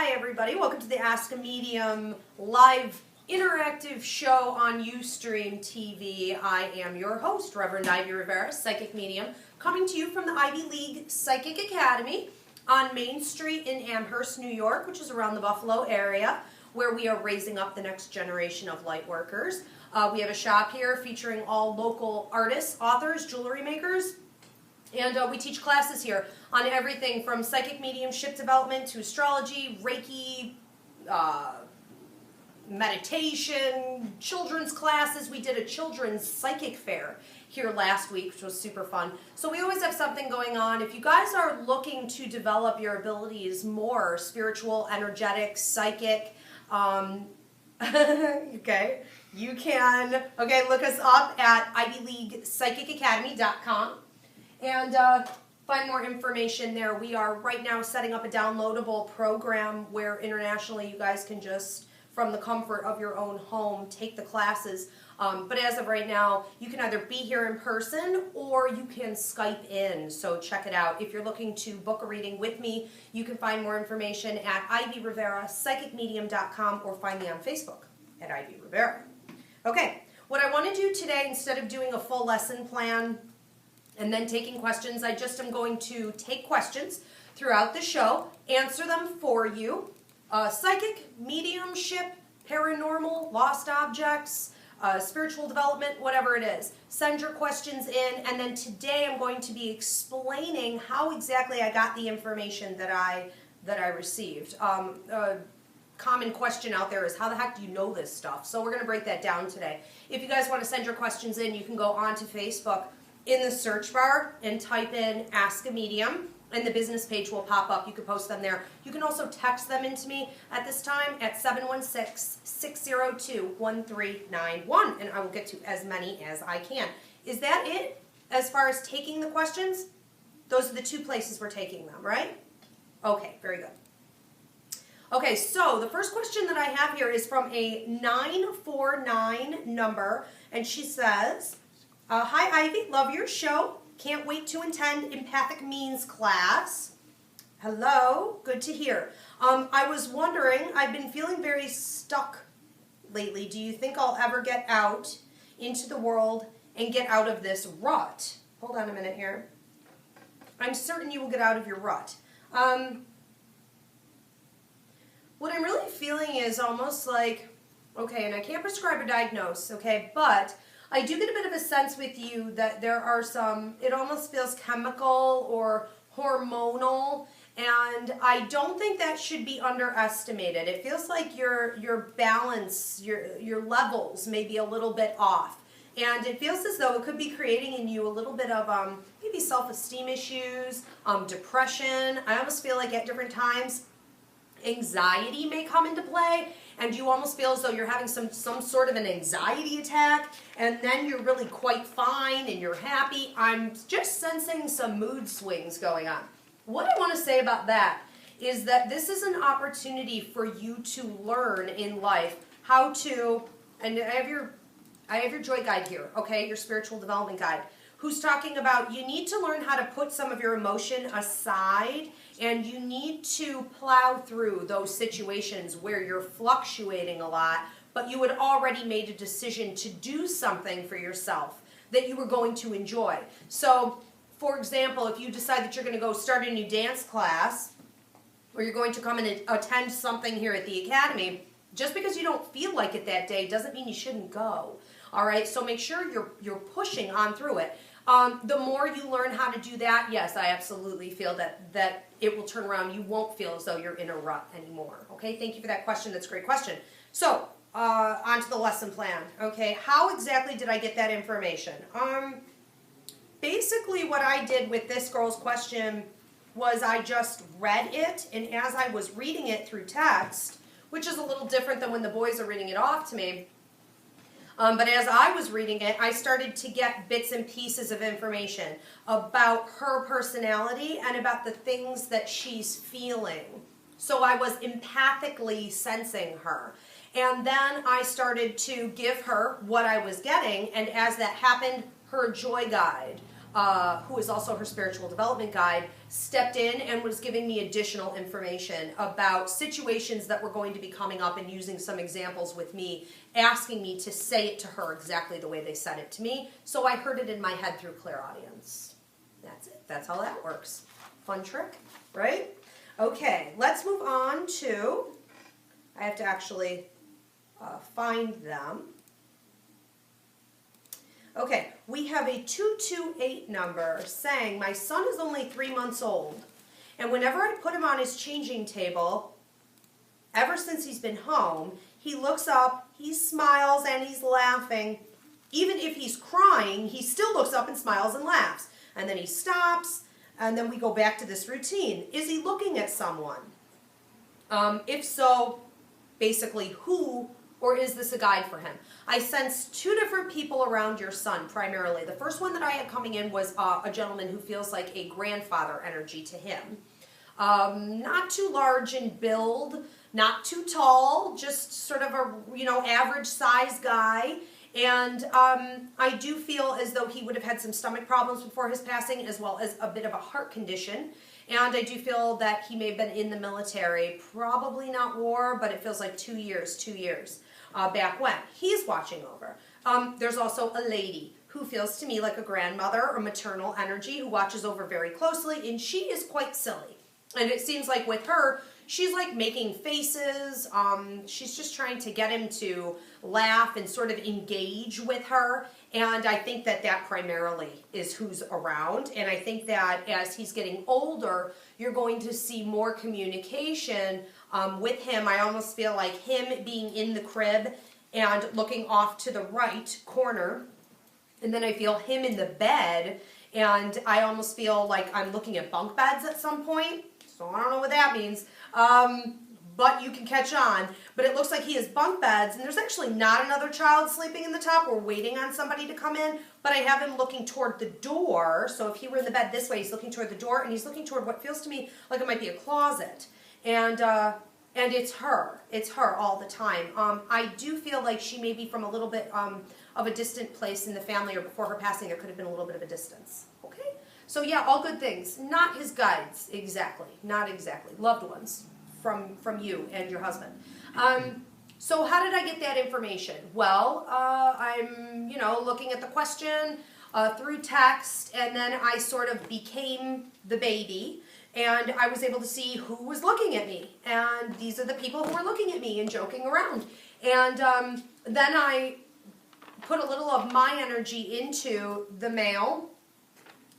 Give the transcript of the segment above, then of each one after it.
Hi everybody, welcome to the Ask a Medium live interactive show on Ustream TV. I am your host, Reverend Ivy Rivera, Psychic Medium, coming to you from the Ivy League Psychic Academy on Main Street in Amherst, New York, which is around the Buffalo area, where we are raising up the next generation of light workers. We have a shop here featuring all local artists, authors, jewelry makers, and we teach classes here on everything from psychic mediumship development to astrology, Reiki, meditation, children's classes. We did a children's psychic fair here last week, which was super fun. So we always have something going on. If you guys are looking to develop your abilities more, spiritual, energetic, psychic, okay, you can, look us up at ivyleaguepsychicacademy.com. and find more information there. We are right now setting up a downloadable program where internationally you guys can just, from the comfort of your own home, take the classes. But as of right now, you can either be here in person or you can Skype in, so check it out. If you're looking to book a reading with me, you can find more information at ivyrivera.psychicmedium.com or find me on Facebook at Ivy Rivera. Okay, what I want to do today, instead of doing a full lesson plan and then taking questions, I just am going to take questions throughout the show, answer them for you. Psychic, mediumship, paranormal, lost objects, spiritual development, whatever it is. Send your questions in, and then today I'm going to be explaining how exactly I got the information that I received. A common question out there is, how the heck do you know this stuff? So we're going to break that down today. If you guys want to send your questions in, you can go onto Facebook in the search bar and type in Ask a Medium, and the business page will pop up. You can post them there. You can also text them into me at this time at 716-602-1391, and I will get to as many as I can. Is that it as far as taking the questions? Those are the two places we're taking them, right? Okay, very good. Okay, so the first question that I have here is from a 949 number, and she says, hi Ivy, love your show. Can't wait to attend Empathic Means class. Hello, good to hear. I was wondering, I've been feeling very stuck lately. Do you think I'll ever get out into the world and get out of this rut? Hold on a minute here. I'm certain you will get out of your rut. What I'm really feeling is almost like, okay, and I can't prescribe or diagnose, okay, but I do get a bit of a sense with you that there are some, it almost feels chemical or hormonal, and I don't think that should be underestimated. It feels like your balance, your levels may be a little bit off. And it feels as though it could be creating in you a little bit of maybe self-esteem issues, depression. I almost feel like at different times, anxiety may come into play, and you almost feel as though you're having some sort of an anxiety attack, and then you're really quite fine and you're happy. I'm just sensing some mood swings going on. What I want to say about that is that this is an opportunity for you to learn in life how to, and I have your joy guide here, okay, your spiritual development guide, who's talking about you need to learn how to put some of your emotion aside, and you need to plow through those situations where you're fluctuating a lot, but you had already made a decision to do something for yourself that you were going to enjoy. So, for example, if you decide that you're going to go start a new dance class, or you're going to come and attend something here at the academy, just because you don't feel like it that day doesn't mean you shouldn't go. All right, so make sure you're pushing on through it. The more you learn how to do that, yes, I absolutely feel that it will turn around. You won't feel as though you're in a rut anymore. Okay, thank you for that question. That's a great question. So, on to the lesson plan. Okay, how exactly did I get that information? Basically what I did with this girl's question was I just read it, and as I was reading it through text, which is a little different than when the boys are reading it off to me, but as I was reading it, I started to get bits and pieces of information about her personality and about the things that she's feeling. So I was empathically sensing her. And then I started to give her what I was getting, and as that happened, her joy guide, who is also her spiritual development guide, stepped in and was giving me additional information about situations that were going to be coming up and using some examples with me, asking me to say it to her exactly the way they said it to me. So I heard it in my head through clairaudience. That's it. That's how that works. Fun trick, right? Okay, let's move on to, I have to actually find them. Okay, we have a 228 number saying, my son is only 3 months old, and whenever I put him on his changing table, ever since he's been home, he looks up, he smiles, and he's laughing. Even if he's crying, he still looks up and smiles and laughs. And then he stops, and then we go back to this routine. Is he looking at someone? If so, basically who, or is this a guide for him? I sense 2 different people around your son, primarily. The first one that I had coming in was a gentleman who feels like a grandfather energy to him. Not too large in build, not too tall, just sort of a, average size guy. And I do feel as though he would have had some stomach problems before his passing, as well as a bit of a heart condition. And I do feel that he may have been in the military, probably not war, but it feels like 2 years back when. He's watching over. There's also a lady who feels to me like a grandmother or maternal energy who watches over very closely, and she is quite silly. And it seems like with her, she's like making faces. She's just trying to get him to laugh and sort of engage with her. And I think that that primarily is who's around. And I think that as he's getting older, you're going to see more communication with him. I almost feel like him being in the crib and looking off to the right corner. And then I feel him in the bed. And I almost feel like I'm looking at bunk beds at some point. So I don't know what that means. But you can catch on. But it looks like he has bunk beds, and there's actually not another child sleeping in the top. We're waiting on somebody to come in, but I have him looking toward the door. So if he were in the bed this way, he's looking toward the door, and he's looking toward what feels to me like it might be a closet. And it's her. It's her all the time. I do feel like she may be from a little bit of a distant place in the family, or before her passing, there could have been a little bit of a distance. Okay? So yeah, all good things. Not his guides, exactly. Not exactly. Loved ones from you and your husband. So how did I get that information? Well, I'm, looking at the question through text, and then I sort of became the baby, and I was able to see who was looking at me. And these are the people who were looking at me and joking around. And then I put a little of my energy into the male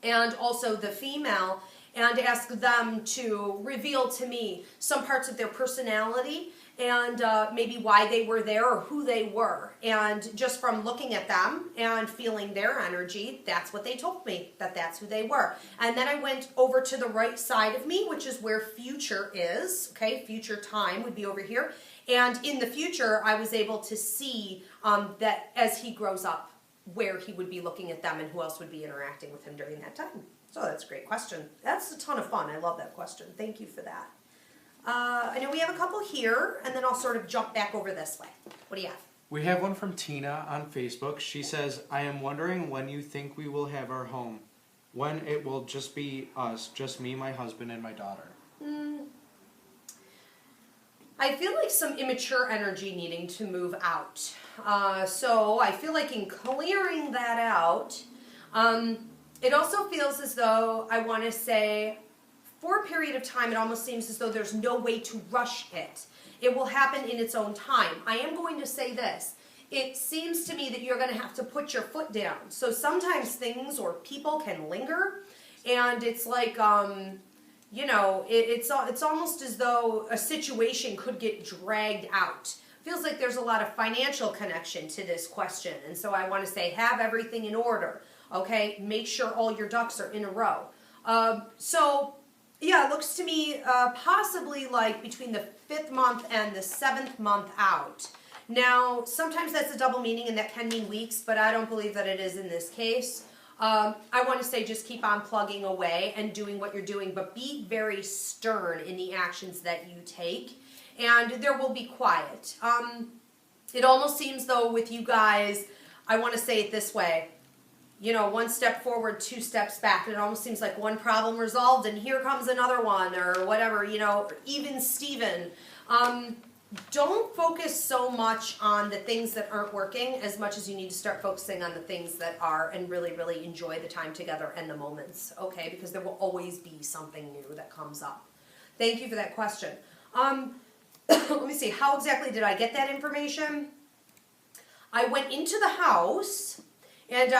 and also the female, and ask them to reveal to me some parts of their personality and maybe why they were there or who they were. And just from looking at them and feeling their energy, that's what they told me, that that's who they were. And then I went over to the right side of me, which is where future is, okay? Future time would be over here. And in the future, I was able to see that as he grows up, where he would be looking at them and who else would be interacting with him during that time. So that's a great question. That's a ton of fun. I love that question. Thank you for that. I know we have a couple here, and then I'll sort of jump back over this way. What do you have? We have one from Tina on Facebook. She says, I am wondering when you think we will have our home. When it will just be us, just me, my husband, and my daughter. I feel like some immature energy needing to move out. So I feel like in clearing that out, it also feels as though, I want to say, for a period of time, it almost seems as though there's no way to rush it. It will happen in its own time. I am going to say this. It seems to me that you're going to have to put your foot down. So sometimes things or people can linger, and it's like, it's almost as though a situation could get dragged out. Feels like there's a lot of financial connection to this question, and so I want to say have everything in order. Okay, make sure all your ducks are in a row. Yeah, it looks to me possibly like between the 5th month and the 7th month out. Now, sometimes that's a double meaning, and that can mean weeks, but I don't believe that it is in this case. I want to say just keep on plugging away and doing what you're doing, but be very stern in the actions that you take, and there will be quiet. It almost seems though with you guys, I want to say it this way, one step forward, two steps back. And it almost seems like one problem resolved and here comes another one or whatever, even Steven. Don't focus so much on the things that aren't working as much as you need to start focusing on the things that are and really, really enjoy the time together and the moments, okay? Because there will always be something new that comes up. Thank you for that question. Let me see, how exactly did I get that information? I went into the house and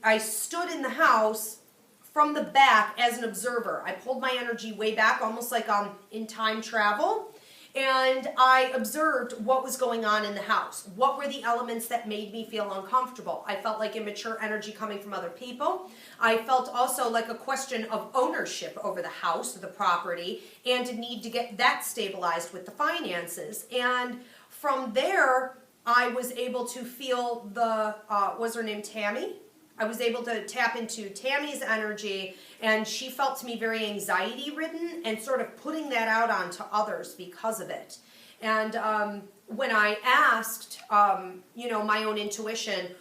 I stood in the house from the back as an observer. I pulled my energy way back, almost like in time travel. And I observed what was going on in the house. What were the elements that made me feel uncomfortable? I felt like immature energy coming from other people. I felt also like a question of ownership over the house, the property, and a need to get that stabilized with the finances. And from there, I was able to feel was her name Tammy? I was able to tap into Tammy's energy, and she felt to me very anxiety-ridden and sort of putting that out onto others because of it. And when I asked, my own intuition,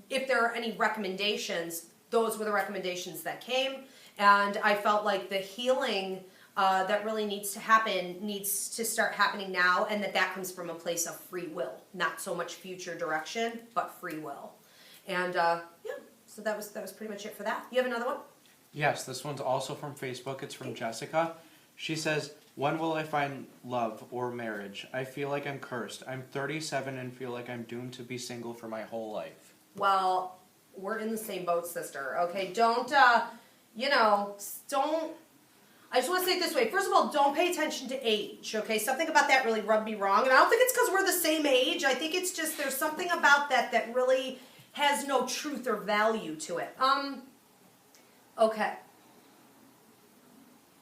if there are any recommendations, those were the recommendations that came. And I felt like the healing that really needs to happen needs to start happening now, and that comes from a place of free will, not so much future direction, but free will. And so that was pretty much it for that. You have another one? Yes, this one's also from Facebook. It's from Jessica. She says, when will I find love or marriage? I feel like I'm cursed. I'm 37 and feel like I'm doomed to be single for my whole life. Well, we're in the same boat, sister. Okay, don't. I just want to say it this way. First of all, don't pay attention to age, okay? Something about that really rubbed me wrong. And I don't think it's because we're the same age. I think it's just there's something about that really has no truth or value to it. Okay.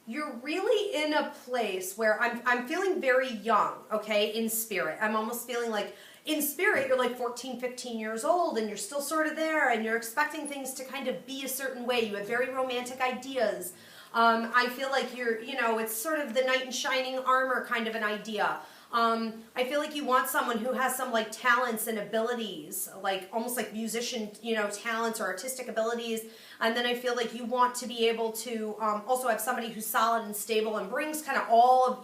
You're really in a place where I'm feeling very young, okay, in spirit. I'm almost feeling like in spirit you're like 14, 15 years old and you're still sort of there and you're expecting things to kind of be a certain way. You have very romantic ideas. I feel like it's sort of the knight in shining armor kind of an idea. I feel like you want someone who has some like talents and abilities, like almost like musician, talents or artistic abilities. And then I feel like you want to be able to also have somebody who's solid and stable and brings kind of all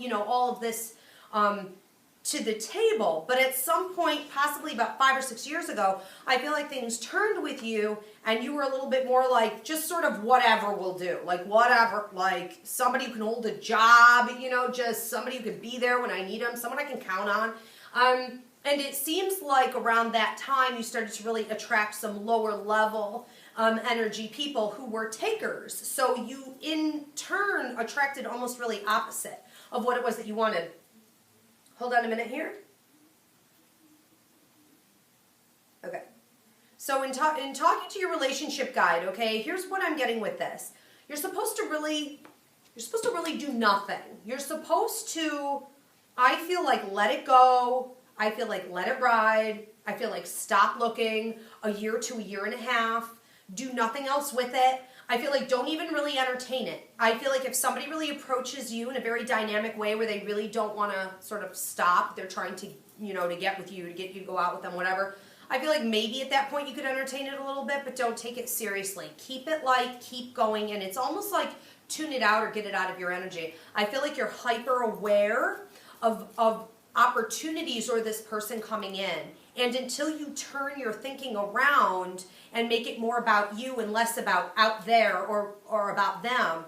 of this to the table. But at some point, possibly about 5 or 6 years ago, I feel like things turned with you and you were a little bit more like just sort of whatever will do. Like whatever, like somebody who can hold a job, just somebody who can be there when I need them, someone I can count on. And it seems like around that time you started to really attract some lower level energy people who were takers. So you in turn attracted almost really opposite of what it was that you wanted. Hold on a minute here. Okay. So in talking to your relationship guide, okay, here's what I'm getting with this. You're supposed to really do nothing. You're supposed to, I feel like, let it go. I feel like let it ride. I feel like stop looking a year to a year and a half. Do nothing else with it. I feel like don't even really entertain it. I feel like if somebody really approaches you in a very dynamic way where they really don't want to sort of stop, they're trying to, to get with you, to get you to go out with them, whatever. I feel like maybe at that point you could entertain it a little bit, but don't take it seriously. Keep it light, keep going, and it's almost like tune it out or get it out of your energy. I feel like you're hyper aware of opportunities or this person coming in. And until you turn your thinking around and make it more about you and less about out there or about them,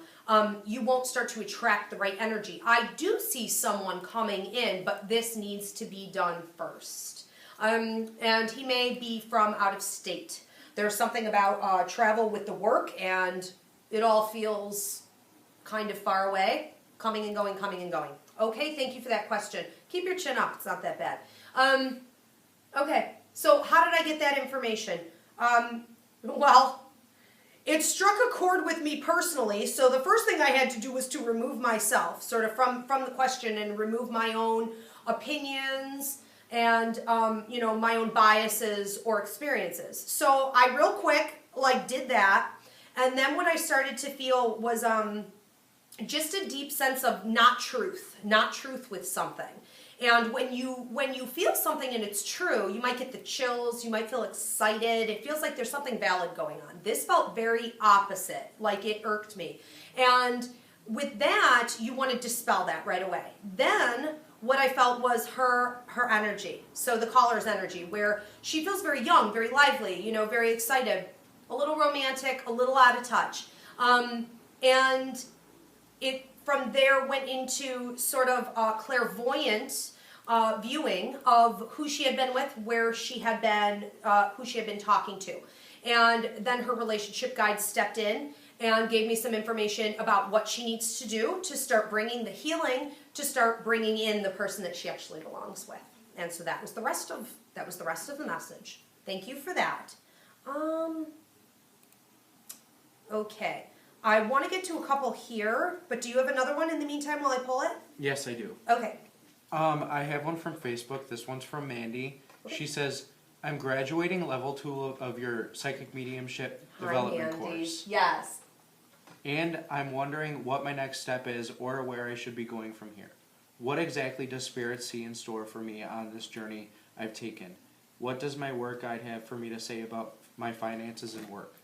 you won't start to attract the right energy. I do see someone coming in, but this needs to be done first. And he may be from out of state. There's something about travel with the work, and it all feels kind of far away, coming and going, coming and going. Okay, thank you for that question. Keep your chin up. It's not that bad. Okay, so how did I get that information? Well, it struck a chord with me personally, so the first thing I had to do was to remove myself, sort of from the question and remove my own opinions and, my own biases or experiences. So I real quick, did that, and then what I started to feel was just a deep sense of not truth with something. And when you feel something and it's true, you might get the chills, you might feel excited. It feels like there's something valid going on. This felt very opposite, like it irked me. And with that, you want to dispel that right away. Then what I felt was her energy. So the caller's energy, where she feels very young, very lively, you know, very excited, a little romantic, a little out of touch. And it from there went into sort of a clairvoyant viewing of who she had been with, where she had been, who she had been talking to. And then her relationship guide stepped in and gave me some information about what she needs to do to start bringing the healing, to start bringing in the person that she actually belongs with. And so that was the rest of the message. Thank you for that. Okay. I want to get to a couple here, but do you have another one in the meantime while I pull it? Yes, I do. Okay. I have one from Facebook. This one's from Mandy. Okay. She says, I'm graduating level 2 of your psychic mediumship development course. Yes. And I'm wondering what my next step is or where I should be going from here. What exactly does Spirit see in store for me on this journey I've taken? What does my work guide have for me to say about my finances and work?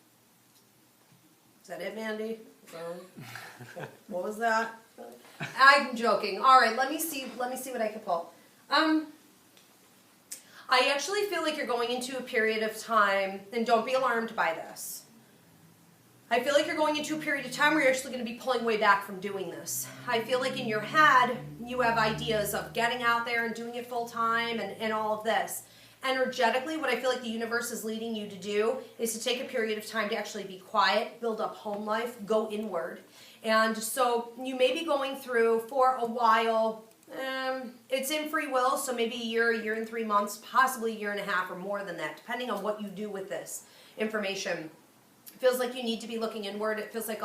Is that it, Mandy? What was that? I'm joking. All right, let me see what I can pull. I actually feel like you're going into a period of time, and don't be alarmed by this. I feel like you're going into a period of time where you're actually going to be pulling way back from doing this. I feel like in your head, you have ideas of getting out there and doing it full time and all of this. Energetically, what I feel like the universe is leading you to do is to take a period of time to actually be quiet, build up home life, go inward. And so you may be going through for a while, it's in free will, so maybe a year and 3 months, possibly a year and a half or more than that, depending on what you do with this information. It feels like you need to be looking inward. It feels like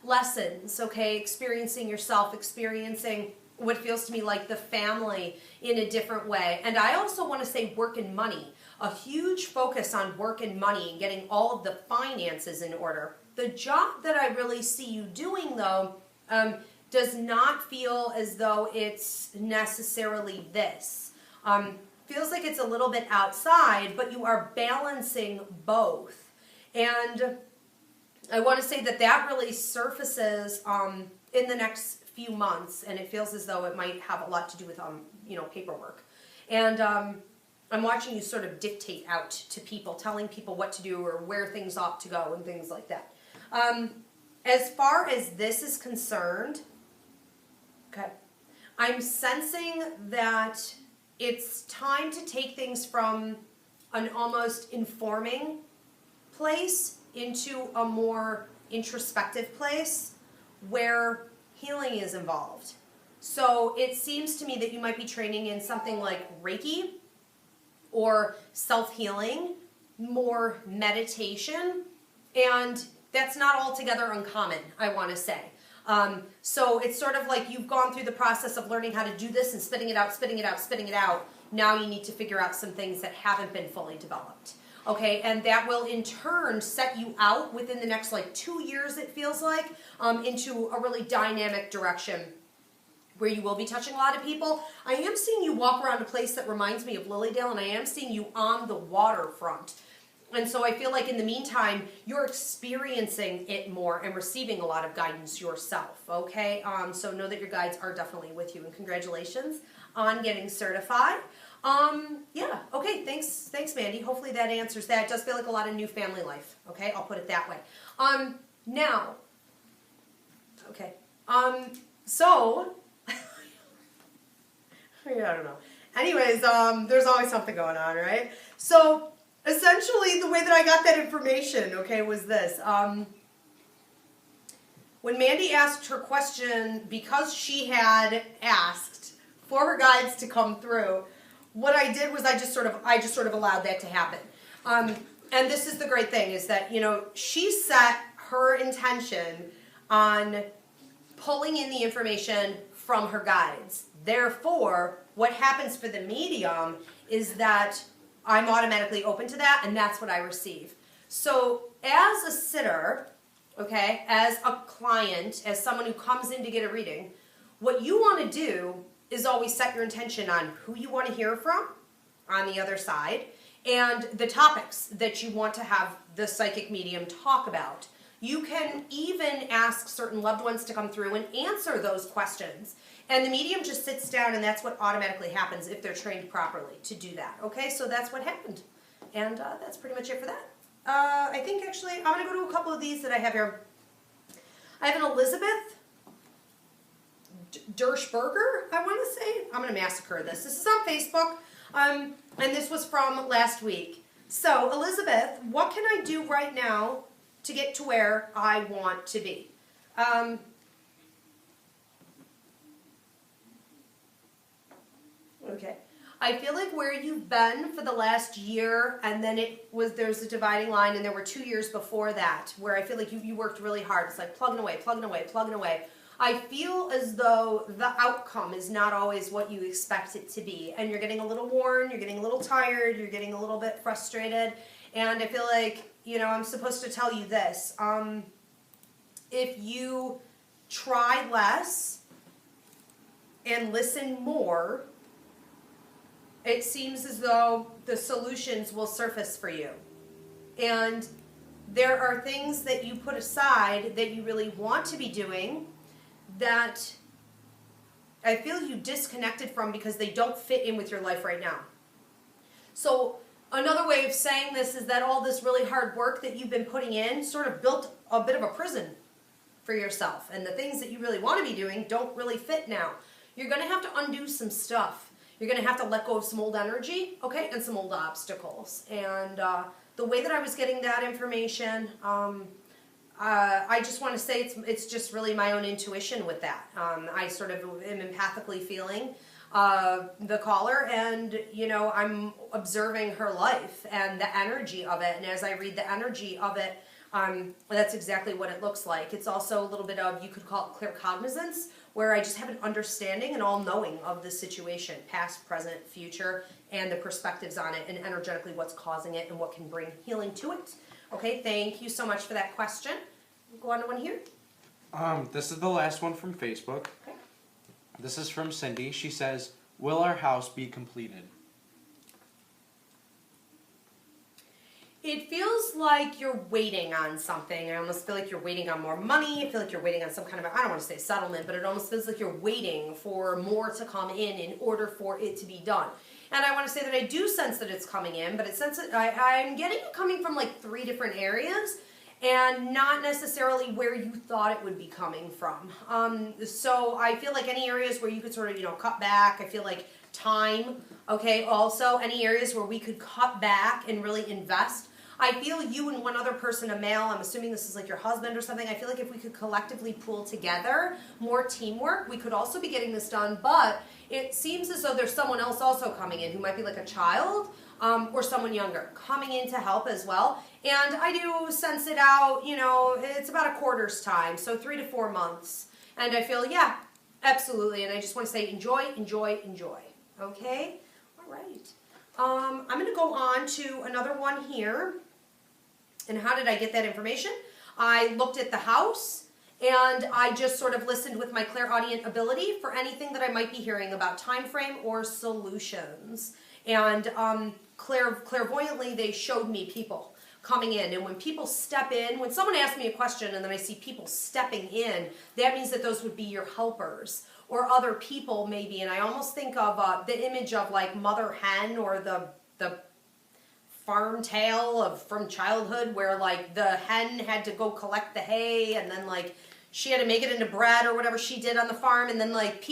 lessons, okay, experiencing yourself, experiencing what feels to me like the family in a different way. And I also want to say work and money. A huge focus on work and money and getting all of the finances in order. The job that I really see you doing, though, does not feel as though it's necessarily this. Feels like it's a little bit outside, but you are balancing both. And I want to say that really surfaces in the next few months, and it feels as though it might have a lot to do with paperwork. And I'm watching you sort of dictate out to people, telling people what to do or where things ought to go and things like that. As far as this is concerned, okay, I'm sensing that it's time to take things from an almost informing place into a more introspective place where healing is involved. So it seems to me that you might be training in something like Reiki or self-healing, more meditation, and that's not altogether uncommon, I want to say. So it's sort of like you've gone through the process of learning how to do this and spitting it out, spitting it out, spitting it out. Now you need to figure out some things that haven't been fully developed. Okay, and that will in turn set you out within the next 2 years, it feels like, into a really dynamic direction where you will be touching a lot of people. I am seeing you walk around a place that reminds me of Lilydale, and I am seeing you on the waterfront. And so I feel like in the meantime, you're experiencing it more and receiving a lot of guidance yourself, okay? So know that your guides are definitely with you, and congratulations on getting certified. Yeah, okay, thanks, Mandy. Hopefully that answers that. It does feel like a lot of new family life, okay? I'll put it that way. Now, okay, so, I don't know. Anyways, there's always something going on, right? So, essentially, the way that I got that information, okay, was this. When Mandy asked her question, because she had asked for her guides to come through, what I did was I just sort of allowed that to happen. And this is the great thing, is that, she set her intention on pulling in the information from her guides. Therefore, what happens for the medium is that I'm automatically open to that, and that's what I receive. So as a sitter, okay, as a client, as someone who comes in to get a reading, what you want to do is always set your intention on who you want to hear from on the other side and the topics that you want to have the psychic medium talk about. You can even ask certain loved ones to come through and answer those questions. And the medium just sits down, and that's what automatically happens if they're trained properly to do that. Okay, so that's what happened. And that's pretty much it for that. I think actually, I'm going to go to a couple of these that I have here. I have an Elizabeth Dershberger, I want to say. I'm going to massacre this. This is on Facebook, and this was from last week. So, Elizabeth, what can I do right now to get to where I want to be? Okay. I feel like where you've been for the last year, and then there's a dividing line, and there were 2 years before that, where I feel like you worked really hard. It's like plugging away, plugging away, plugging away. I feel as though the outcome is not always what you expect it to be, and you're getting a little worn, you're getting a little tired, you're getting a little bit frustrated, and I feel like, you know, I'm supposed to tell you this. If you try less and listen more, it seems as though the solutions will surface for you. And there are things that you put aside that you really want to be doing that I feel you disconnected from because they don't fit in with your life right now. So another way of saying this is that all this really hard work that you've been putting in sort of built a bit of a prison for yourself. And the things that you really want to be doing don't really fit now. You're going to have to undo some stuff. You're going to have to let go of some old energy, okay, and some old obstacles. And the way that I was getting that information, I just want to say it's just really my own intuition with that. I sort of am empathically feeling the caller, and, you know, I'm observing her life and the energy of it. And as I read the energy of it, that's exactly what it looks like. It's also a little bit of, you could call it clear cognizance, where I just have an understanding and all-knowing of the situation, past, present, future, and the perspectives on it, and energetically what's causing it and what can bring healing to it. Okay, thank you so much for that question. We'll go on to one here. This is the last one from Facebook. Okay. This is from Cindy. She says, will our house be completed? It feels like you're waiting on something. I almost feel like you're waiting on more money. I feel like you're waiting on some kind of, I don't want to say settlement, but it almost feels like you're waiting for more to come in order for it to be done. And I want to say that I do sense that it's coming in, but I'm getting it coming from like 3 different areas and not necessarily where you thought it would be coming from. So I feel like any areas where you could sort of, you know, cut back. I feel like time, okay, also any areas where we could cut back and really invest. I feel you and one other person, a male, I'm assuming this is like your husband or something, I feel like if we could collectively pool together, more teamwork, we could also be getting this done, but it seems as though there's someone else also coming in who might be like a child or someone younger coming in to help as well. And I do sense it out, you know, it's about a quarter's time, so 3 to 4 months. And I feel, yeah, absolutely, and I just want to say enjoy, enjoy, enjoy. Okay? All right. I'm going to go on to another one here. And how did I get that information? I looked at the house, and I just sort of listened with my clairaudient ability for anything that I might be hearing about time frame or solutions. And clairvoyantly, they showed me people coming in. And when people step in, when someone asks me a question and then I see people stepping in, that means that those would be your helpers or other people maybe. And I almost think of the image of like mother hen or the farm tale from childhood where like the hen had to go collect the hay and then like she had to make it into bread or whatever she did on the farm, and then like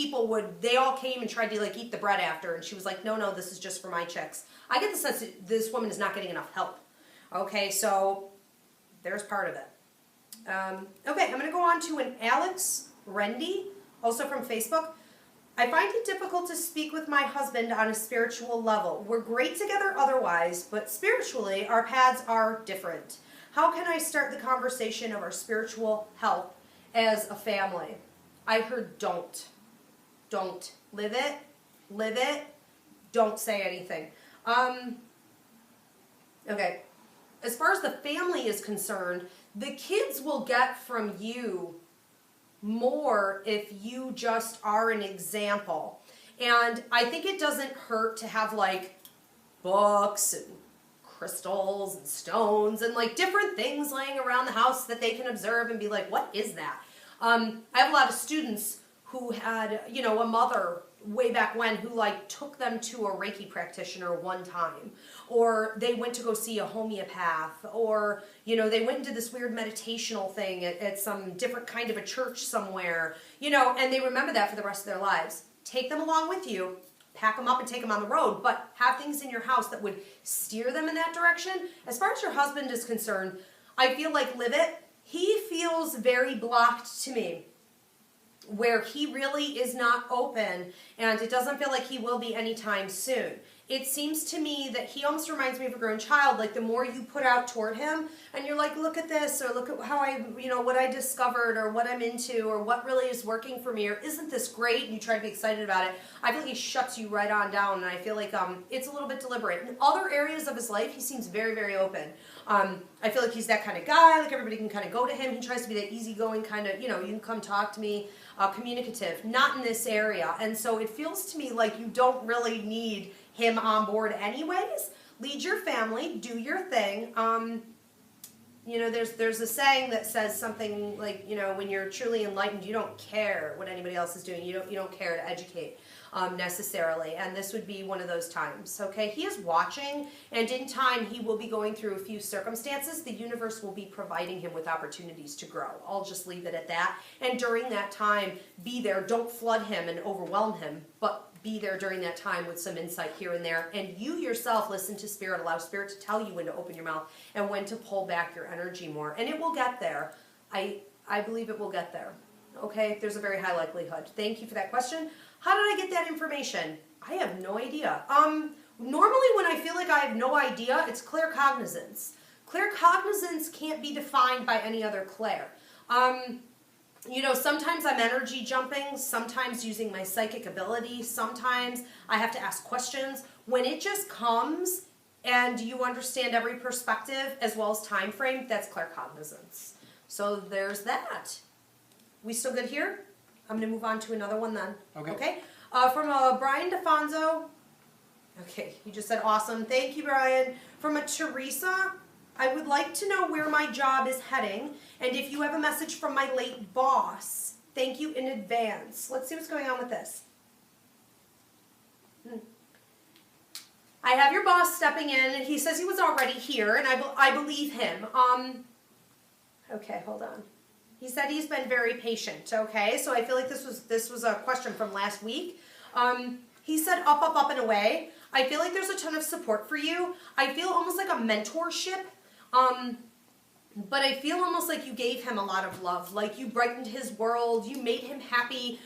they all came and tried to like eat the bread after, and she was like, no, this is just for my chicks. I get the sense that this woman is not getting enough help. Okay, so there's part of it. Okay, I'm going to go on to an Alex Rendy, also from Facebook. I find it difficult to speak with my husband on a spiritual level. We're great together otherwise, but spiritually our paths are different. How can I start the conversation of our spiritual health as a family? I heard don't. Don't. Live it. Live it. Don't say anything. Okay. As far as the family is concerned, the kids will get from you more if you just are an example. And I think it doesn't hurt to have like books and crystals and stones and like different things laying around the house that they can observe and be like, what is that? I have a lot of students who had, you know, a mother way back when who like took them to a Reiki practitioner one time, or they went to go see a homeopath, or, you know, they went and did this weird meditational thing at some different kind of a church somewhere, you know, and they remember that for the rest of their lives. Take them along with you, pack them up and take them on the road, but have things in your house that would steer them in that direction. As far as your husband is concerned, I feel like Live It, he feels very blocked to me, where he really is not open, and it doesn't feel like he will be anytime soon. It seems to me that he almost reminds me of a grown child. Like the more you put out toward him and you're like, look at this, or look at how I, you know, what I discovered, or what I'm into, or what really is working for me, or isn't this great, and you try to be excited about it, I feel like he shuts you right on down, and I feel like it's a little bit deliberate. In other areas of his life, he seems very, very open. I feel like he's that kind of guy, like everybody can kind of go to him. He tries to be that easygoing kind of, you know, you can come talk to me, communicative. Not in this area. And so it feels to me like you don't really need him on board anyways. Lead your family, do your thing. You know, there's a saying that says something like, you know, when you're truly enlightened, you don't care what anybody else is doing. You don't care to educate necessarily. And this would be one of those times. Okay, he is watching, and in time he will be going through a few circumstances. The universe will be providing him with opportunities to grow. I'll just leave it at that. And during that time, be there. Don't flood him and overwhelm him, but be there during that time with some insight here and there. And you yourself listen to Spirit. Allow Spirit to tell you when to open your mouth and when to pull back your energy more. And it will get there. I believe it will get there. Okay? There's a very high likelihood. Thank you for that question. How did I get that information? I have no idea. Normally when I feel like I have no idea, it's claircognizance. Claircognizance can't be defined by any other clair. You know, sometimes I'm energy jumping, sometimes using my psychic ability, sometimes I have to ask questions. When it just comes and you understand every perspective as well as time frame, that's claircognizance. So there's that. We still good here? I'm going to move on to another one then. Okay? From Brian DeFonso. Okay, he just said awesome. Thank you, Brian. From a Teresa. I would like to know where my job is heading, and if you have a message from my late boss. Thank you in advance. Let's see what's going on with this. I have your boss stepping in, and he says he was already here, and I believe him. Okay, hold on. He said he's been very patient, okay? So I feel like this was a question from last week. He said up, up, up, and away. I feel like there's a ton of support for you. I feel almost like a mentorship. But I feel almost like you gave him a lot of love. Like you brightened his world. You made him happy.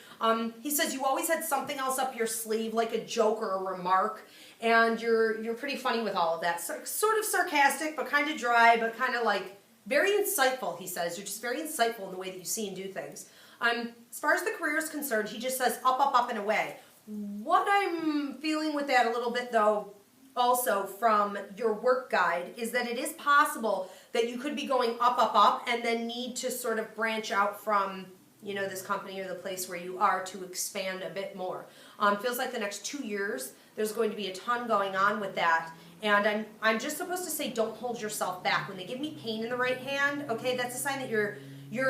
He says you always had something else up your sleeve, like a joke or a remark. And you're pretty funny with all of that. So, sort of sarcastic, but kind of dry, but kind of like very insightful, he says. You're just very insightful in the way that you see and do things. As far as the career is concerned, he just says up, up, up, and away. What I'm feeling with that a little bit, though, also from your work guide, is that it is possible that you could be going up, up, up, and then need to sort of branch out from, you know, this company or the place where you are to expand a bit more. Feels like the next 2 years, there's going to be a ton going on with that. And I'm just supposed to say don't hold yourself back. When they give me pain in the right hand, okay, that's a sign that you're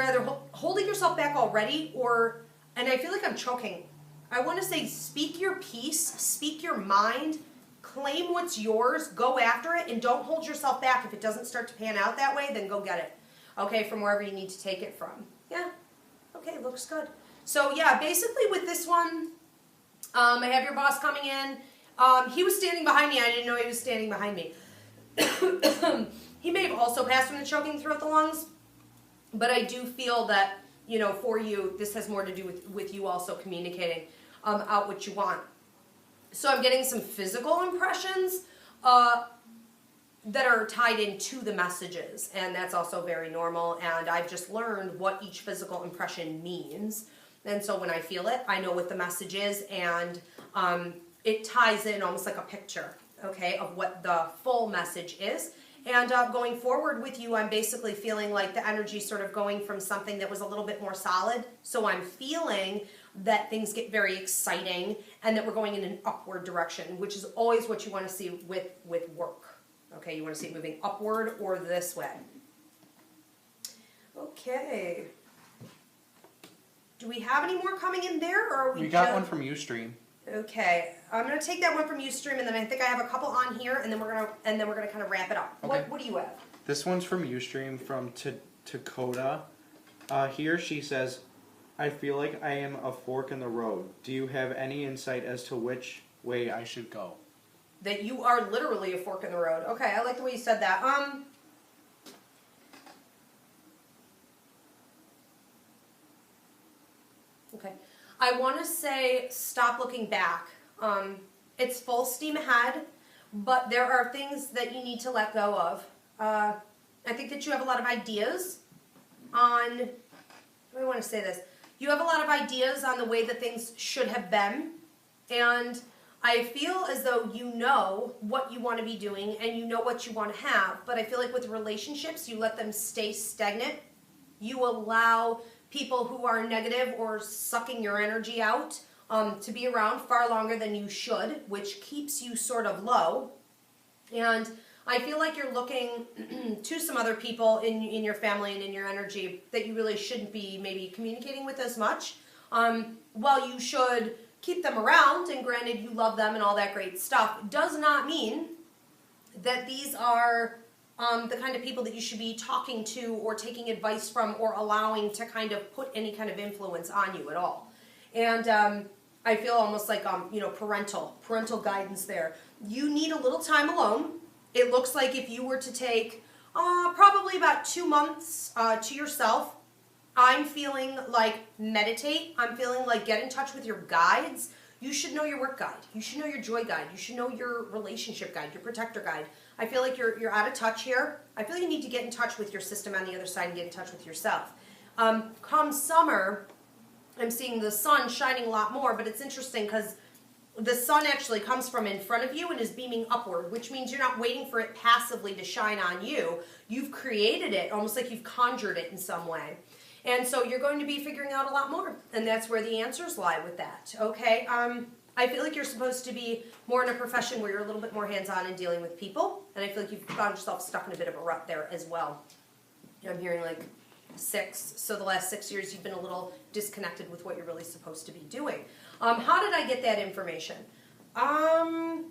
either holding yourself back already or, and I feel like I'm choking. I want to say speak your piece, speak your mind, claim what's yours, go after it, and don't hold yourself back. If it doesn't start to pan out that way, then go get it, okay, from wherever you need to take it from. Yeah, okay, looks good. So yeah, basically with this one, I have your boss coming in. He was standing behind me. I didn't know he was standing behind me. He may have also passed from the choking throughout the lungs, but I do feel that, you know, for you, this has more to do with you also communicating out what you want. So I'm getting some physical impressions that are tied into the messages, and that's also very normal, and I've just learned what each physical impression means, and so when I feel it, I know what the message is, and it ties in almost like a picture, okay, of what the full message is. And going forward with you, I'm basically feeling like the energy sort of going from something that was a little bit more solid. So I'm feeling that things get very exciting and that we're going in an upward direction, which is always what you want to see with work. Okay, you want to see it moving upward or this way. Okay. Do we have any more coming in there, or are we got one from Ustream. Okay, I'm gonna take that one from Ustream, and then I think I have a couple on here, and then we're gonna kind of wrap it up. Okay. What do you have? This one's from Ustream from Dakota. Here she says, I feel like I am a fork in the road. Do you have any insight as to which way I should go? That you are literally a fork in the road. Okay, I like the way you said that. Okay. I want to say stop looking back. It's full steam ahead, but there are things that you need to let go of. I think that you have a lot of ideas on, how do I want to say this? You have a lot of ideas on the way that things should have been, and I feel as though you know what you want to be doing and you know what you want to have, but I feel like with relationships, you let them stay stagnant. You allow people who are negative or sucking your energy out to be around far longer than you should, which keeps you sort of low. And I feel like you're looking to some other people in your family and in your energy that you really shouldn't be maybe communicating with as much. While you should keep them around, and granted you love them and all that great stuff, does not mean that these are the kind of people that you should be talking to or taking advice from or allowing to kind of put any kind of influence on you at all. And I feel almost like parental guidance there. You need a little time alone. It looks like if you were to take probably about 2 months to yourself, I'm feeling like meditate. I'm feeling like get in touch with your guides. You should know your work guide. You should know your joy guide. You should know your relationship guide, your protector guide. I feel like you're out of touch here. I feel like you need to get in touch with your system on the other side and get in touch with yourself. Come summer, I'm seeing the sun shining a lot more, but it's interesting because the sun actually comes from in front of you and is beaming upward, which means you're not waiting for it passively to shine on you. You've created it, almost like you've conjured it in some way. And so you're going to be figuring out a lot more, and that's where the answers lie with that, okay? I feel like you're supposed to be more in a profession where you're a little bit more hands-on in dealing with people, and I feel like you've found yourself stuck in a bit of a rut there as well. I'm hearing like 6, so the last 6 years you've been a little disconnected with what you're really supposed to be doing. How did I get that information? I'm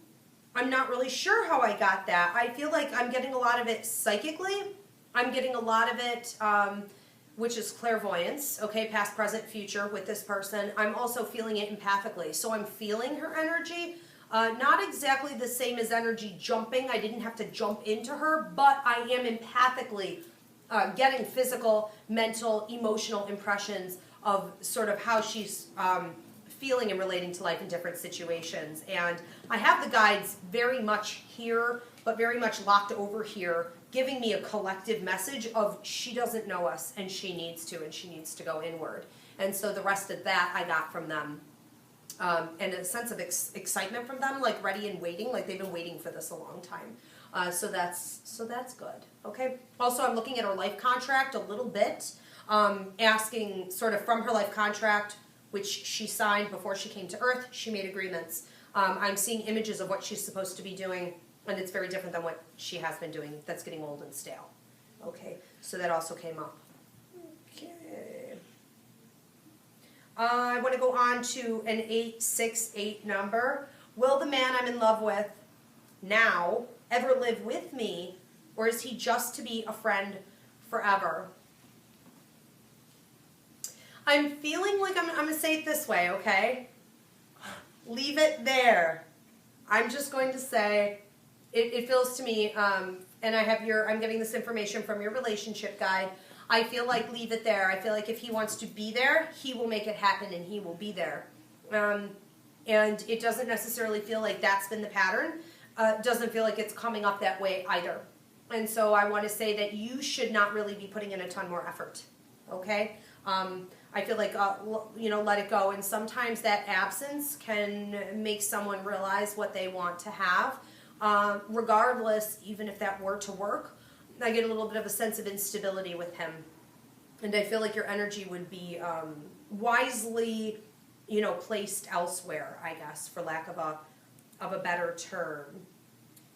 not really sure how I got that. I feel like I'm getting a lot of it psychically. I'm getting a lot of it, which is clairvoyance, okay, past, present, future with this person. I'm also feeling it empathically. So I'm feeling her energy, not exactly the same as energy jumping. I didn't have to jump into her, but I am empathically getting physical, mental, emotional impressions of sort of how she's feeling and relating to life in different situations. And I have the guides very much here, but very much locked over here, giving me a collective message of she doesn't know us and she needs to go inward. And so the rest of that I got from them. And a sense of excitement from them, like ready and waiting, like they've been waiting for this a long time. So that's good. Okay. Also, I'm looking at her life contract a little bit, asking sort of from her life contract, which she signed before she came to Earth. She made agreements. I'm seeing images of what she's supposed to be doing, and it's very different than what she has been doing. That's getting old and stale. Okay, so that also came up. Okay. I want to go on to an 868 number. Will the man I'm in love with now ever live with me, or is he just to be a friend forever? I'm feeling like I'm going to say it this way, okay? Leave it there. I'm just going to say, it feels to me, and I'm getting this information from your relationship guide. I feel like leave it there. I feel like if he wants to be there, he will make it happen and he will be there. And it doesn't necessarily feel like that's been the pattern. Doesn't feel like it's coming up that way either. And so I want to say that you should not really be putting in a ton more effort, okay? I feel like, let it go. And sometimes that absence can make someone realize what they want to have. Regardless, even if that were to work, I get a little bit of a sense of instability with him. And I feel like your energy would be wisely placed elsewhere, I guess, for lack of a better term.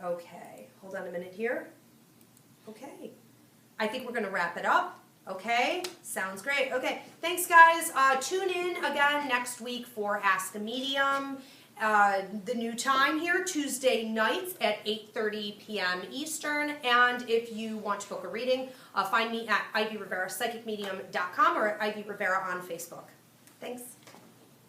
Okay, hold on a minute here. Okay, I think we're gonna wrap it up. Okay, sounds great. Okay, thanks guys. Tune in again next week for Ask a Medium. The new time here, Tuesday nights at 8:30 p.m. Eastern. And if you want to book a reading, find me at IvyRiveraPsychicMedium.com or at Ivy Rivera on Facebook. Thanks.